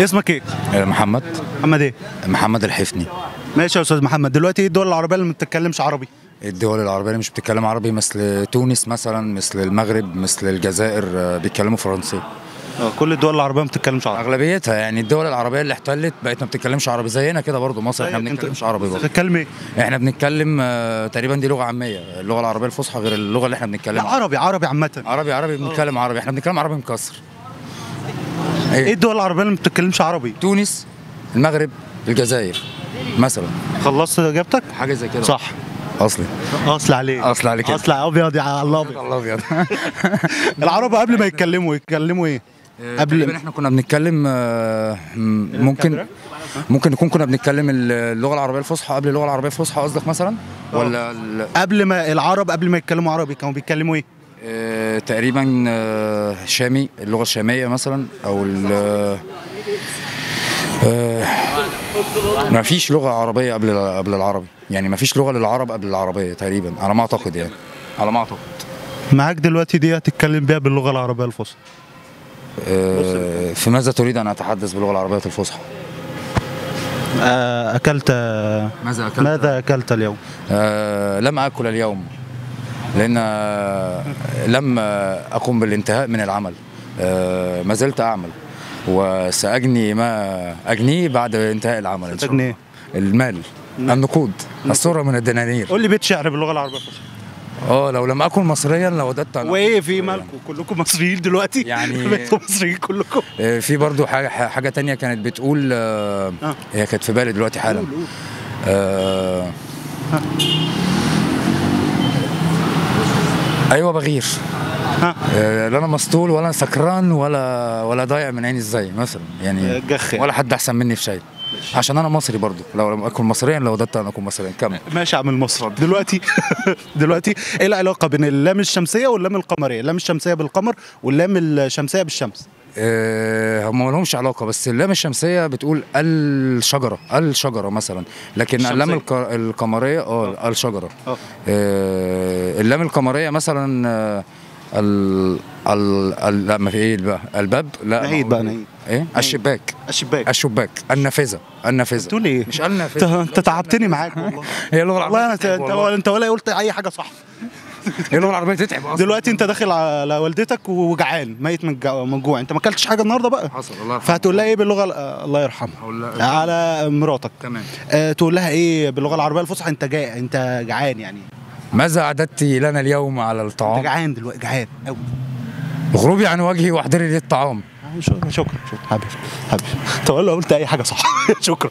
اسمك ايه؟ محمد. محمد ايه؟ محمد الحفني. ماشي يا استاذ محمد، دلوقتي ايه الدول العربيه اللي ما بتتكلمش عربي؟ الدول العربية اللي مش بتتكلم عربي مثل تونس مثلا، مثل المغرب، مثل الجزائر، بيتكلموا فرنسي. كل الدول العربيه ما بتتكلمش عربي. اغلبيتها يعني الدول العربيه اللي احتلت بقت ما بتتكلمش عربي، زينا كده برضو مصر احنا ما زيك انت. بنتكلمش عربي برضو. بتتكلم ايه؟ احنا بنتكلم تقريبا دي لغه عاميه، اللغه العربيه الفصحى غير اللغه اللي احنا لا بنتكلمها. عربي عامه. عربي بنتكلم عربي، احنا بنتكلم عربي مكسر. ايه الدول العربيه اللي ما بتتكلمش عربي؟ تونس، المغرب، الجزائر مثلا. خلصت اجابتك؟ حاجه زي كده. صح. اصلي. اصل عليك. اصل عليك كده. اصل ابيض يا الله ابيض. الله ابيض. العرب قبل ما يتكلموا ايه؟ قبل احنا كنا بنتكلم ممكن نكون كنا بنتكلم اللغه العربيه الفصحى قبل اللغه العربيه الفصحى قصدك مثلا، ولا قبل ما العرب قبل ما يتكلموا عربي كانوا بيتكلموا ايه؟ تقريبا شامي، اللغه الشاميه مثلا، او ما فيش لغه عربيه قبل العربي، يعني ما فيش لغه للعرب قبل العربيه تقريبا على ما اعتقد، يعني على ما اعتقد. معاك دلوقتي دي هتتكلم بيها باللغه العربيه الفصحى. في ماذا تريد ان اتحدث باللغه العربيه الفصحى؟ اكلت. ماذا اكلت اليوم؟ لم اكل اليوم، لان لم اقم بالانتهاء من العمل، ما زلت اعمل وساجني ما اجنيه بعد انتهاء العمل ان شاء الله. المال، النقود، الصوره من الدنانير. قول لي بيت شعر باللغه العربيه الفصحى. لو لم اكن مصريا لوددت ان وايه في مالكم كلكم مصريين دلوقتي؟ يعني انتوا مصريين كلكم. في برضو حاجه تانية كانت بتقول، هي كانت في بالي دلوقتي حالا. ايوه بغير. لا انا مسطول ولا سكران ولا ضايع من عيني ازاي مثلا، يعني ولا حد احسن مني في شيء، عشان انا مصري برضو. لو لم اكن مصريا لوددت ان اكون مصريا. كمل. ماشي يا عم المصري. دلوقتي ايه العلاقه بين اللام الشمسيه واللام القمريه؟ اللام الشمسيه بالقمر واللام الشمسيه بالشمس. هم ما لهمش علاقه، بس اللام الشمسيه بتقول الشجره مثلا، لكن اللام القمريه الشجره. اللام القمريه مثلا لا ما في ايه بقى، الباب، لا نهيد بقى، نهيد ايه، الشباك، النافذه. تقول ايه؟ مش النافذه. انت تعبتني معاك والله. هي اللغه العربيه والله انت ولا قلت اي حاجه صح. هي اللغه العربيه تتعب اصلا. دلوقتي انت داخل على والدتك وجعان ميت من جوع، انت ما اكلتش حاجه النهارده بقى. حصل. الله يرحمه. فهتقول لها ايه باللغه الله يرحمها على مراتك؟ تمام. تقول لها ايه باللغه العربيه الفصحى؟ انت جعان يعني. ماذا اعددت لنا اليوم على الطعام؟ انت جعان دلوقتي، جعان قوي. غروبي عن وجهي واحضري لي الطعام. شكرا حبيبي. انت ولا قلت اي حاجه صح. شكرا.